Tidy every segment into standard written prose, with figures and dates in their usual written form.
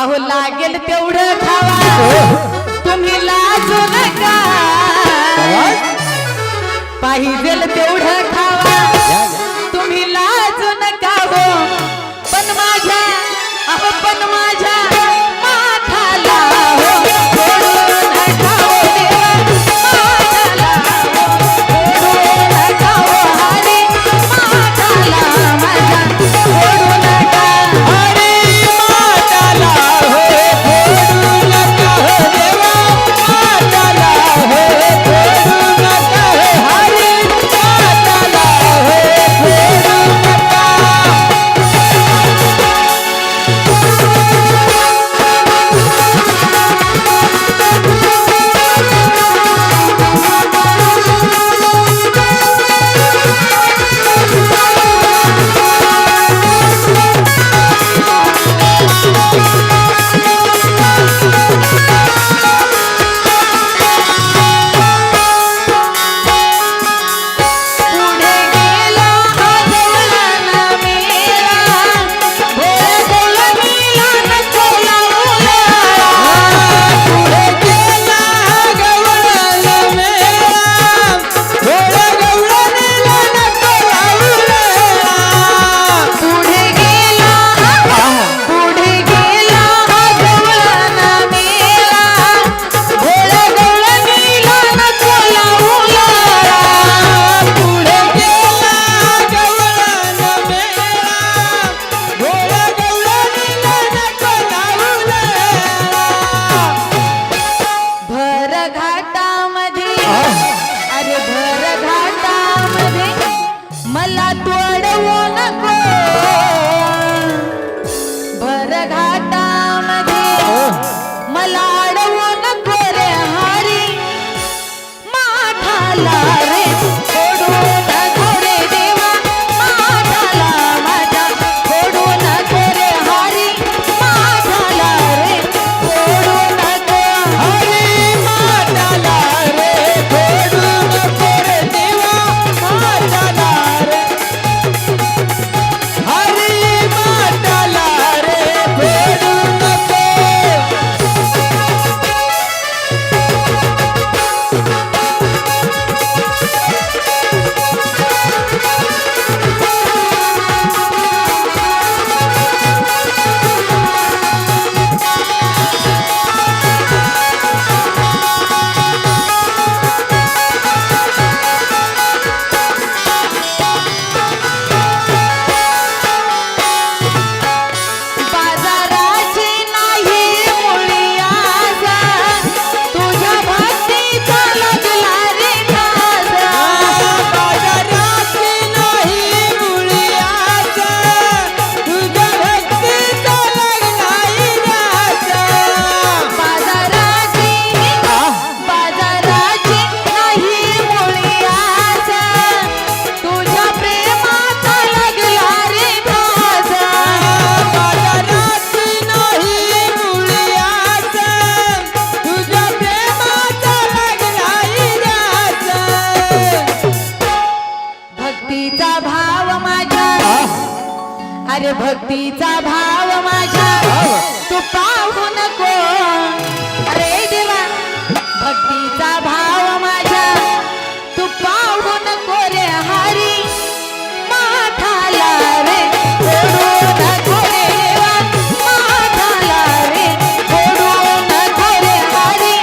अहो लागेल तेवढं खावा तुम्ही लाजू नका पाहिजेल तेवढं खावा तुम्ही लाजू नका हो पण माझ्या पण माझ्या माठाला हो सोडू नका हो देवा माठाला हो सोडू नका हो हरी माठाला माझ्या सोडू नका हरी माताला हो सोडू नका हो देवा माताला हो सोडू नका हो हरी माताला हो सोडू नका पुढे गेला हा जवळना मेला भोळा गवळणीला नको लावला पुढे गेला गवळण मेला भोळा गवळणीला नको लावला पुढे गेला हा जवळना मेला भोळा गवळणीला नको लावला पुढे गेला गवळण मेला भोळा गवळणीला नको लावला भर घाटामध्ये अरे भर घाटामध्ये मला तू अडवू नको भर घाटामध्ये मला अडवू नको रे हरी माठाला रे सोडू नको रे देवा माठाला माझ्या सोडू नको रे हरी माठाला रे सोडू नको हरी माताला रे सोडू नको रे देवा माताला रे हरी माताला रे सोडू नको बाजाराची नाही मुळी आजा तुझ्या भक्तीचा लागला रे काजा बाजाराची नाही मुळी आशा तुझ्या भक्तीचा लागलाय राजा बाजाराची नाही मुळी आजा तुझ्या प्रेमाचा लागला रे काजा बाजाराची नाही मुळी आशा तुझ्या प्रेमाचा लागलाय राजा भक्तीचा भाव माझ्या अरे भक्तीचा भाव माझ्या तू पाहू नको अरे देवा भक्तीचा भाव माझ्या तू पाहू नको रे हरी माठाला रे सोडू नको रे देवा माठाला रे सोडू नको रे हरी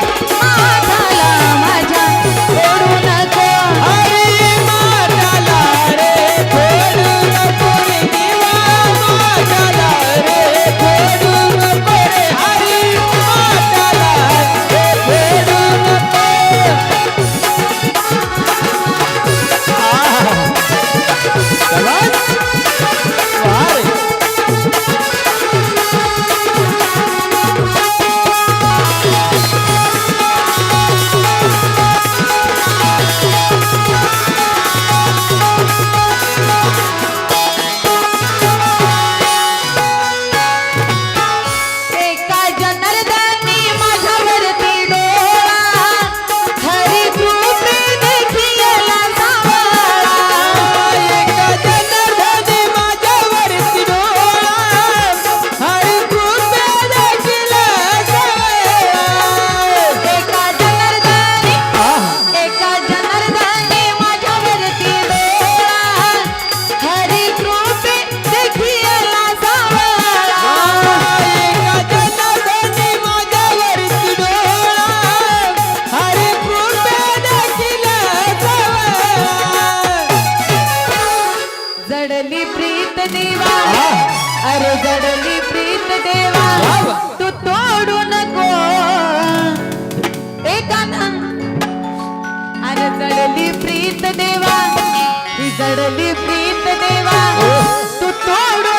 माठाला माझ्या सोडू नको हरी माताला रे सोडू नको रे देवा माताला रे सोडू नको रे हरी माताला अरे जडली प्रीत देवा वा. तू तोडू नको एकाना अरे जडली प्रीत देवा ही जडली प्रीत देवा तू तोडू